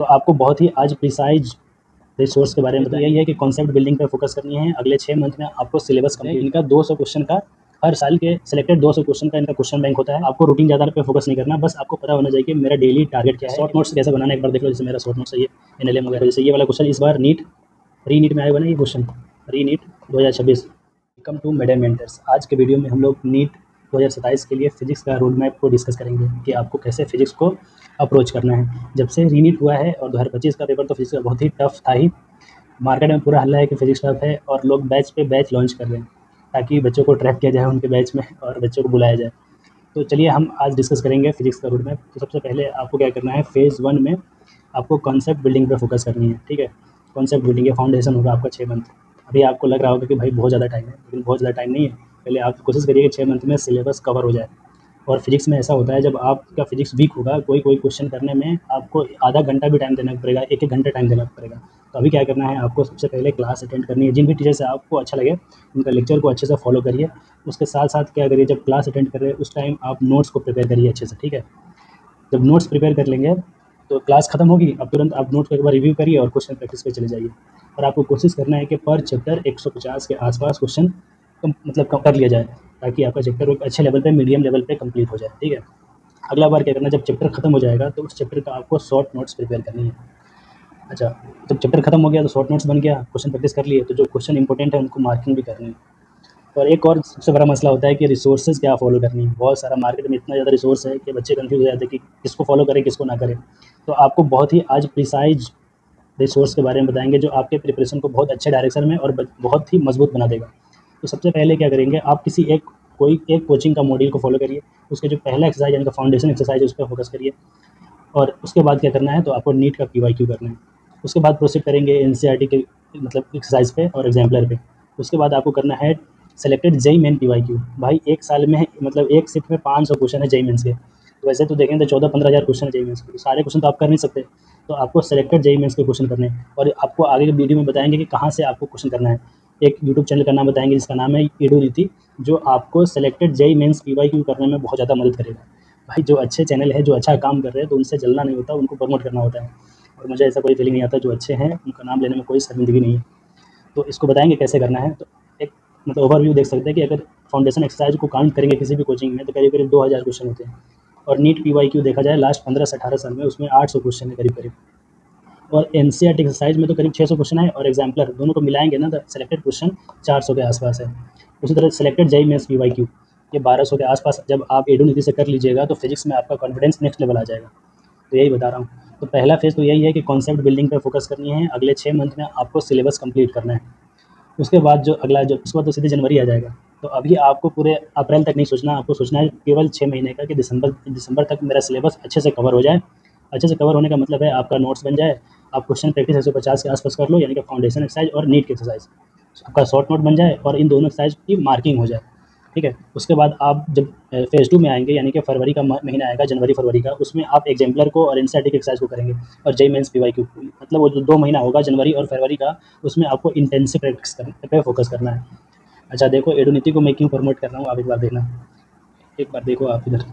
तो आपको बहुत ही आज प्रिसाइज रिसोर्स के बारे में बताया। यही है कि कॉन्सेप्ट बिल्डिंग पे फोकस करनी है। अगले 6 मंथ में आपको सिलेबस कंप्लीट, इनका 200 क्वेश्चन का हर साल के सिलेक्टेड 200 क्वेश्चन का इनका क्वेश्चन बैंक होता है। आपको रूटीन ज़्यादा पे फोकस नहीं करना, बस आपको पता होना चाहिए कि मेरा डेली टारगेट क्या है। शॉर्ट नोट्स कैसे बनाना है एक बार देख लो। जैसे मेरा शॉर्ट नोट्स है ये एनएलएम वगैरह। जैसे ये वाला क्वेश्चन इस बार री नीट में आया हुआ ना, ये क्वेश्चन री NEET 2026। Welcome to Madam Mentors. आज के वीडियो में हम लोग नीट 2027 के लिए फिजिक्स का रोड मैप को डिस्कस करेंगे कि आपको कैसे फिजिक्स को अप्रोच करना है। जब से रीनीट हुआ है और 2025 का पेपर तो फिजिक्स का बहुत ही टफ था ही। मार्केट में पूरा हल्ला है कि फिजिक्स टफ है और लोग बैच पे बैच लॉन्च कर रहे हैं ताकि बच्चों को ट्रैक किया जाए उनके बैच में और बच्चों को बुलाया जाए। तो चलिए हम आज डिस्कस करेंगे फिजिक्स का रोड मैप। तो सबसे पहले आपको क्या करना है, फेज़ 1 में आपको कॉन्सेप्ट बिल्डिंग पे फोकस करनी है। ठीक है, कॉन्सेप्ट बिल्डिंग के फाउंडेशन होगा आपका 6 मंथ। अभी आपको लग रहा होगा कि भाई बहुत ज़्यादा टाइम है, लेकिन बहुत ज़्यादा टाइम नहीं है। पहले आप कोशिश करिए कि 6 मंथ में सिलेबस कवर हो जाए। और फिजिक्स में ऐसा होता है, जब आपका फिजिक्स वीक होगा कोई क्वेश्चन करने में आपको आधा घंटा भी टाइम देना पड़ेगा, एक घंटा टाइम देना पड़ेगा। तो अभी क्या करना है, आपको सबसे पहले क्लास अटेंड करनी है। जिन भी टीचर से आपको अच्छा लगे उनका लेक्चर को अच्छे से फॉलो करिए। उसके साथ साथ क्या करिए, जब क्लास अटेंड कर रहे हैं उस टाइम आप नोट्स को प्रिपेयर करिए अच्छे से। ठीक है, जब नोट्स प्रिपेयर कर लेंगे तो क्लास खत्म होगी, अब तुरंत आप नोट को एक बार रिव्यू करिए और क्वेश्चन प्रैक्टिस पे चले जाइए। और आपको कोशिश करना है कि पर चैप्टर 150 के आसपास क्वेश्चन कर लिया जाए, ताकि आपका चैप्टर एक अच्छे लेवल पे, मीडियम लेवल पे कंप्लीट हो जाए। ठीक है, अगला बार क्या करना है, जब चैप्टर खत्म हो जाएगा तो उस चैप्टर का आपको शॉर्ट नोट्स प्रिपेयर करनी है। अच्छा, जब चैप्टर खत्म हो गया तो शॉर्ट नोट्स बन गया, क्वेश्चन प्रैक्टिस कर लिए, तो जो क्वेश्चन इंपॉर्टेंट है उनको मार्किंग भी करनी है। और एक और सबसे बड़ा मसला होता है कि रिसोर्सेज क्या फॉलो करनी है। बहुत सारा मार्केट में इतना ज़्यादा रिसोर्स है कि बच्चे कंफ्यूज हो जाते हैं कि किसको फॉलो करें किसको ना करें। तो आपको बहुत ही आज प्रिसाइज रिसोर्स के बारे में बताएंगे जो आपके प्रिपरेशन को बहुत अच्छे डायरेक्शन में और बहुत ही मजबूत बना देगा। तो सबसे पहले क्या करेंगे, आप कोई एक कोचिंग का मॉड्यूल को फॉलो करिए। उसके जो पहला एक्सरसाइज यानी कि फाउंडेशन एक्सरसाइज है उस पर फोकस करिए। और उसके बाद क्या करना है, तो आपको नीट का PYQ करना है। उसके बाद प्रोसीड करेंगे NCERT के एक्सरसाइज पे और एग्जाम्पलर पे। उसके बाद आपको करना है सेलेक्टेड जेई मेन PYQ। भाई एक साल में एक शिफ्ट में 500 क्वेश्चन है जेई मेन्स के। तो वैसे तो देखें तो 14-15 हज़ार क्वेश्चन है जेई मेन्स के, तो सारे क्वेश्चन तो आप कर नहीं सकते। तो आपको सेलेक्टेड जेई मेन्स के क्वेश्चन करने हैं और आपको आगे के वीडियो में बताएंगे कि कहाँ से आपको क्वेश्चन करना है। एक यूट्यूब चैनल का नाम बताएंगे जिसका नाम है एडुनीति, जो आपको सेलेक्टेड जेई मेन्स PYQ करने में बहुत ज़्यादा मदद करेगा। भाई जो अच्छे चैनल है, जो अच्छा काम कर रहे हैं, तो उनसे जलना नहीं होता, उनको प्रमोट करना होता है। और मुझे ऐसा कोई फीलिंग नहीं आता, जो अच्छे हैं उनका नाम लेने में कोई शर्मिंदगी नहीं है। तो इसको बताएंगे कैसे करना है। तो एक ओवरव्यू देख सकते हैं कि अगर फाउंडेशन एक्सरसाइज को काउंट करेंगे किसी भी कोचिंग में तो करीब 2000 क्वेश्चन होते हैं। और नीट PYQ देखा जाए लास्ट 15 से 18 साल में उसमें 800 क्वेश्चन है करीब। और NCERT एक्सरसाइज में तो करीब 600 क्वेश्चन है, और एग्जाम्पलर दोनों को मिलाएंगे ना तो सेलेक्टेड क्वेश्चन 400 के आसपास है। उसी तरह सेलेक्टेड जेई मेंस PYQ ये 1200 के आसपास जब आप एडुनीति से कर लीजिएगा तो फिजिक्स में आपका कॉन्फिडेंस नेक्स्ट लेवल आ जाएगा। तो यही बता रहा हूँ। तो पहला फेज़ तो यही है कि कॉन्सेप्ट बिल्डिंग पे फोकस करनी है। अगले 6 मंथ में आपको सिलेबस कंप्लीट करना है। उसके बाद उसके बाद तो सीधे जनवरी आ जाएगा। तो अभी आपको पूरे अप्रैल तक नहीं सोचना, आपको सोचना है केवल 6 महीने का कि दिसंबर तक मेरा सिलेबस अच्छे से कवर हो जाए। अच्छे से कवर होने का मतलब है आपका नोट्स बन जाए, आप क्वेश्चन प्रैक्टिस 150 के आसपास कर लो, यानी कि फाउंडेशन एक्सरसाइज और नीट की एक्सरसाइज, आपका शॉर्ट नोट बन जाए और इन दोनों एक्सरसाइज की मार्किंग हो जाए। ठीक है, उसके बाद आप जब फेज़ 2 में आएंगे, यानी कि फरवरी का महीना आएगा, जनवरी-फरवरी का, उसमें आप एग्जाम्पलर को और NCERT की एक्सरसाइज को करेंगे और जेईई मेंस PYQ, मतलब वो जो 2 महीना होगा जनवरी और फरवरी का, उसमें आपको इंटेंसिव प्रैक्टिस पे फोकस करना है। अच्छा देखो, एडुनीति को मैं क्यों प्रमोट कर रहा हूँ, आप एक बार देखना। एक बार देखो आप इधर,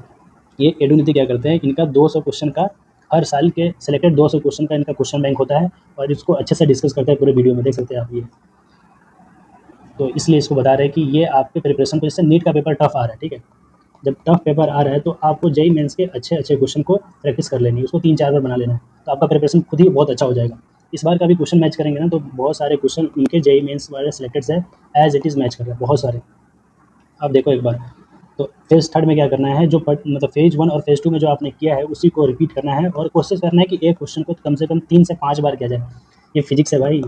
ये एडुनीति क्या करते हैं, इनका 200 क्वेश्चन का हर साल के सिलेक्टेड 200 क्वेश्चन का इनका क्वेश्चन बैंक होता है और इसको अच्छे से डिस्कस करते हैं पूरे वीडियो में, देख सकते हैं आप ये। तो इसलिए इसको बता रहे हैं कि ये आपके प्रिपरेशन को, जैसे नीट का पेपर टफ आ रहा है, ठीक है, जब टफ पेपर आ रहा है तो आपको जेईई मेंस के अच्छे क्वेश्चन को प्रैक्टिस कर लेनी है, उसको 3-4 बार बना लेना है, तो आपका प्रिपरेशन खुद ही बहुत अच्छा हो जाएगा। इस बार का भी क्वेश्चन मैच करेंगे ना तो बहुत सारे क्वेश्चन उनके जेईई मेंस वाले सिलेक्टेड है, एज इट इज़ मैच कर रहे हैं बहुत सारे। आप देखो एक बार। तो फेज़ 3 में क्या करना है, जो फेज़ 1 और फेज़ 2 में जो आपने किया है उसी को रिपीट करना है और कोशिश करना है कि एक क्वेश्चन को कम से कम 3 से 5 बार किया जाए। ये फिजिक्स है भाई,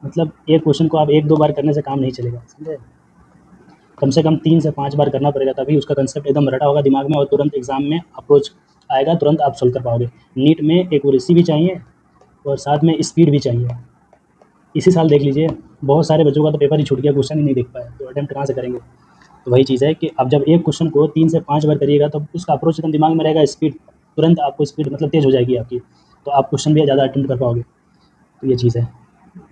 मतलब एक क्वेश्चन को आप 1-2 बार करने से काम नहीं चलेगा, समझे? कम से कम 3 से 5 बार करना पड़ेगा, तभी उसका कंसेप्ट एकदम रटा होगा दिमाग में और तुरंत एग्जाम में अप्रोच आएगा, तुरंत आप सोल्व कर पाओगे। नीट में एक्यूरेसी भी चाहिए और साथ में स्पीड भी चाहिए। इसी साल देख लीजिए, बहुत सारे बच्चों का तो पेपर ही छूट गया, क्वेश्चन ही नहीं देख पाए, तो अटेम्प्ट कहाँ से करेंगे। तो वही चीज़ है कि अब जब एक क्वेश्चन को 3 से 5 बार करिएगा तो उसका अप्रोच एकदम दिमाग में रहेगा, स्पीड तुरंत आपको स्पीड तेज़ हो जाएगी आपकी, तो आप क्वेश्चन भी ज़्यादा अटेम्प्ट कर पाओगे। तो ये चीज़ है,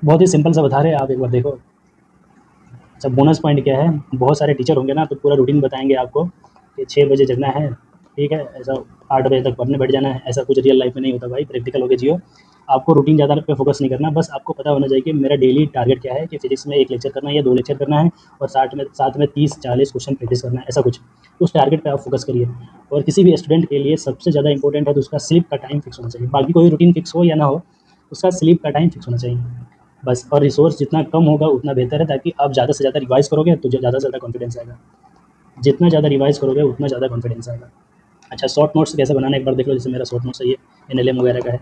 बहुत ही सिंपल सा बता रहे हैं, आप एक बार देखो। अच्छा, बोनस पॉइंट क्या है, बहुत सारे टीचर होंगे ना तो पूरा रूटीन बताएंगे आपको कि 6 बजे जगना है, ठीक है, ऐसा 8 बजे तक पढ़ने बैठ जाना है। ऐसा कुछ रियल लाइफ में नहीं होता भाई, प्रैक्टिकल होके जियो। आपको रूटीन ज़्यादा पे फोकस नहीं करना, बस आपको पता होना चाहिए कि मेरा डेली टारगेट क्या है, कि फिजिक्स में 1 लेक्चर करना है या 2 लेक्चर करना है और साथ में 30-40 क्वेश्चन प्रैक्टिस करना है, ऐसा कुछ। उस टारगेट पे आप फोकस करिए। और किसी भी स्टूडेंट के लिए सबसे ज़्यादा इंपॉर्टेंट है तो उसका स्लीप का टाइम फिक्स होना चाहिए। बाकी कोई रूटीन फिक्स हो या ना हो, उसका स्लीप का टाइम फिक्स होना चाहिए बस। और रिसोर्स जितना कम होगा उतना बेहतर है, ताकि आप ज़्यादा से ज़्यादा रिवाइज़ करोगे तो ज़्यादा से ज़्यादा कॉन्फिडेंस आएगा। जितना ज़्यादा रिवाइज़ करोगे उतना ज़्यादा कॉन्फिडेंस आएगा। अच्छा, शॉर्ट नोट्स कैसे बनाना है एक बार देख लो। जैसे मेरा शॉर्ट नोट्स है ये, एनएलएम वगैरह का है।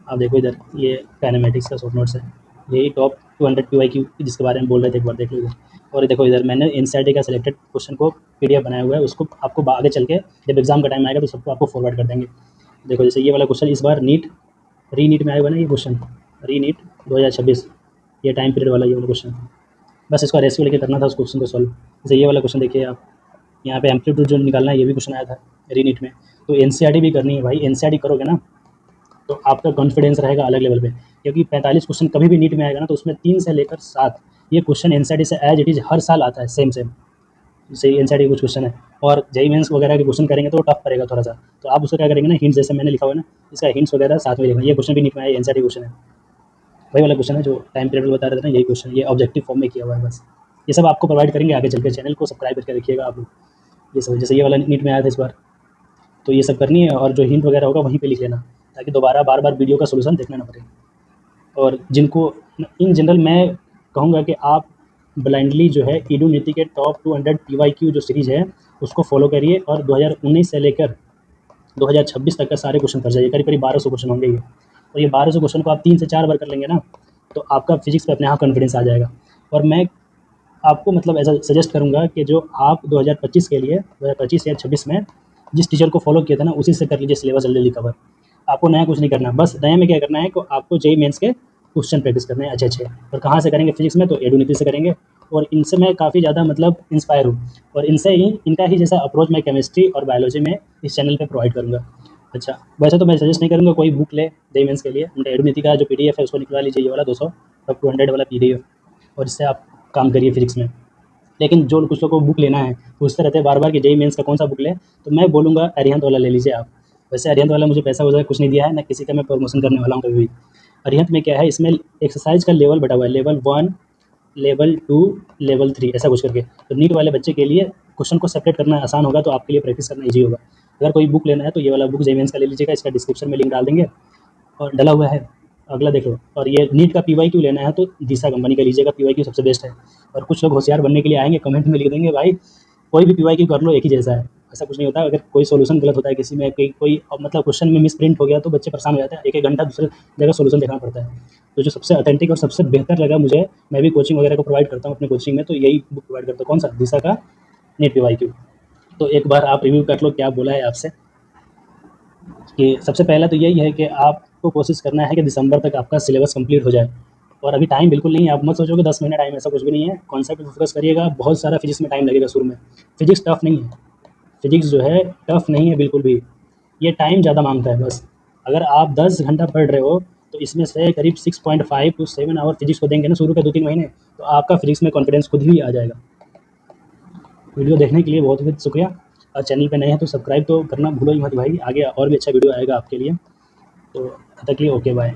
आप देखो इधर, ये काइनेमेटिक्स का शॉर्ट नोट्स है, यही टॉप 200 पीवाईक्यू जिसके बारे में बोल रहे थे, एक बार देख लो इधर। और देखो इधर मैंने एनसीईआरटी का सिलेक्टेड क्वेश्चन को पीडीएफ बनाया हुआ है, उसको आपको आगे चल के जब एग्जाम का टाइम आएगा तो सबको आपको फॉरवर्ड कर देंगे। देखो जैसे ये वाला क्वेश्चन इस बार नीट में आया हुआ ना, ये क्वेश्चन नीट 2026, ये टाइम पीरियड वाला ये वाला क्वेश्चन। बस इसका रेशियो लेके करना था उस क्वेश्चन को सॉल्व। जैसे ये वाला क्वेश्चन देखिए आप, यहाँ पे एम्पलीट्यूड जो निकालना है ये भी क्वेश्चन आया था नीट में। तो एनसीईआरटी भी करनी है भाई, एनसीईआरटी करोगे ना तो आपका कॉन्फिडेंस रहेगा अलग लेवल पे, क्योंकि 45 क्वेश्चन कभी भी नीट में आएगा ना तो उसमें 3 से लेकर 7 ये क्वेश्चन एनसीईआरटी से एज इट इज़ हर साल आता है, सेम जैसे एनसीईआरटी कुछ क्वेश्चन है। और जेईई मेंस वगैरह के क्वेश्चन करेंगे तो टफ पड़ेगा थोड़ा सा, तो आप उसको क्या करेंगे ना, हिंट्स जैसे मैंने लिखा हुआ है ना, इसका हिंट्स वगैरह साथ में लिखना। ये क्वेश्चन भी नीट में आया, एनसीईआरटी क्वेश्चन है, वही वाला क्वेश्चन है जो टाइम पीरियड बता रहे थे ना, यही क्वेश्चन, ये ऑब्जेक्टिव फॉर्म में किया हुआ है बस। ये सब आपको प्रोवाइड करेंगे आगे चल के, चैनल को सब्सक्राइब करके रखिएगा आप लोग। ये सब जैसे ये वाला नीट में आया था इस बार, तो ये सब करनी है। और जो हिंट वगैरह होगा वहीं पे लिख लेना, ताकि दोबारा बार-बार वीडियो का सॉल्यूशन देखना ना पड़े। और जिनको इन जनरल मैं कहूँगा कि आप ब्लाइंडली जो है इडूनीति के टॉप 200 पीवाईक्यू जो सीरीज़ है उसको फॉलो करिए, और 2019 से लेकर 2026 तक का सारे क्वेश्चन कर जाइए। करीब-करीब 1200 क्वेश्चन होंगे ये, और ये 1200 क्वेश्चन को आप 3 से 4 बार कर लेंगे ना, तो आपका फिजिक्स पे अपने आप कॉन्फिडेंस आ जाएगा। और मैं आपको मतलब ऐसा सजेस्ट करूँगा कि जो आप 2025 के लिए 2025 या 26 में जिस टीचर को फॉलो किया था ना, उसी से कर लीजिए सिलेबस जल्दी कवर। आपको नया कुछ नहीं करना, बस नए में क्या करना है कि आपको जेईई मेंस के क्वेश्चन प्रैक्टिस करने हैं अच्छे-अच्छे। और कहाँ से करेंगे फिजिक्स में, तो एडुनिटी से करेंगे। और इनसे मैं काफ़ी ज़्यादा मतलब इंस्पायर हूँ, और इनसे ही इनका ही जैसा अप्रोच मैं केमिस्ट्री और बायोलॉजी में इस चैनल पे प्रोवाइड करूँगा। अच्छा, वैसे तो मैं सजेस्ट नहीं करूँगा कोई बुक ले जेईई मेंस के लिए, उनका एडुनिटी का जो पीडीएफ है उसको निकलवा लीजिए, ये वाला 200 टॉप 200 वाला पीडीएफ, और इससे आप काम करिए फिजिक्स में। लेकिन जो कुछ लोगों को बुक लेना है, पूछते रहते हैं बार-बार कि जेईई मेंस का कौन सा बुक लें, तो मैं बोलूँगा अरिहंत वाला ले लीजिए आप। वैसे अरिहंत वाला मुझे पैसा वैसा कुछ नहीं दिया है, ना किसी का मैं प्रमोशन करने वाला हूँ कभी भी। अरिहंत में क्या है, इसमें एक्सरसाइज का लेवल बटा हुआ है, लेवल 1, लेवल 2, लेवल 3 ऐसा कुछ करके। तो नीट वाले बच्चे के लिए क्वेश्चन को सेपरेट करना आसान होगा, तो आपके लिए प्रैक्टिस करना ईज़ी होगा। अगर कोई बुक लेना है तो ये वाला बुक जेईई मेंस का ले लीजिएगा, इसका डिस्क्रिप्शन में लिंक डाल देंगे और डला हुआ है। अगला देख लो। और ये नीट का पीवाईक्यू लेना है तो दिशा कंपनी का लीजिएगा, पीवाईक्यू सबसे बेस्ट है। और कुछ लोग होशियार बनने के लिए आएंगे, कमेंट में लिख देंगे भाई कोई भी पीवाईक्यू कर लो एक ही जैसा है। ऐसा कुछ नहीं होता। अगर कोई सॉल्यूशन गलत होता है किसी में, कोई मतलब क्वेश्चन में मिस प्रिंट हो गया तो बच्चे परेशान हो जाते हैं, एक-एक घंटा दूसरे जगह सॉल्यूशन देखना पड़ता है। तो जो सबसे ऑथेंटिक और सबसे बेहतर लगा मुझे, मैं भी कोचिंग वगैरह को प्रोवाइड करता हूँ अपने कोचिंग में, तो यही बुक प्रोवाइड करता हूँ। कौन सा? दिशा का नीट पीवाईक्यू। तो एक बार आप रिव्यू कर लो क्या बोला है आपसे। कि सबसे पहला तो यही है कि आपको कोशिश करना है कि दिसंबर तक आपका सिलेबस कंप्लीट हो जाए। और अभी टाइम बिल्कुल नहीं है, आप मत सोचो कि 10 महीने टाइम है, ऐसा कुछ भी नहीं है। कॉन्सेप्ट पे फोकस करिएगा, बहुत सारा फिजिक्स में टाइम लगेगा शुरू में। फिजिक्स टफ नहीं है, फिजिक्स जो है टफ नहीं है बिल्कुल भी, ये टाइम ज़्यादा मांगता है बस। अगर आप 10 घंटा पढ़ रहे हो तो इसमें से करीब 6.5 to 7 आवर फिजिक्स को देंगे ना शुरू के 2-3 महीने, तो आपका फिजिक्स में कॉन्फिडेंस खुद ही आ जाएगा। वीडियो देखने के लिए बहुत बहुत शुक्रिया। और चैनल पे नए हैं तो सब्सक्राइब तो करना भूलो ही मत भाई, आगे और भी अच्छा वीडियो आएगा आपके लिए। तो तब तक के लिए ओके बाय।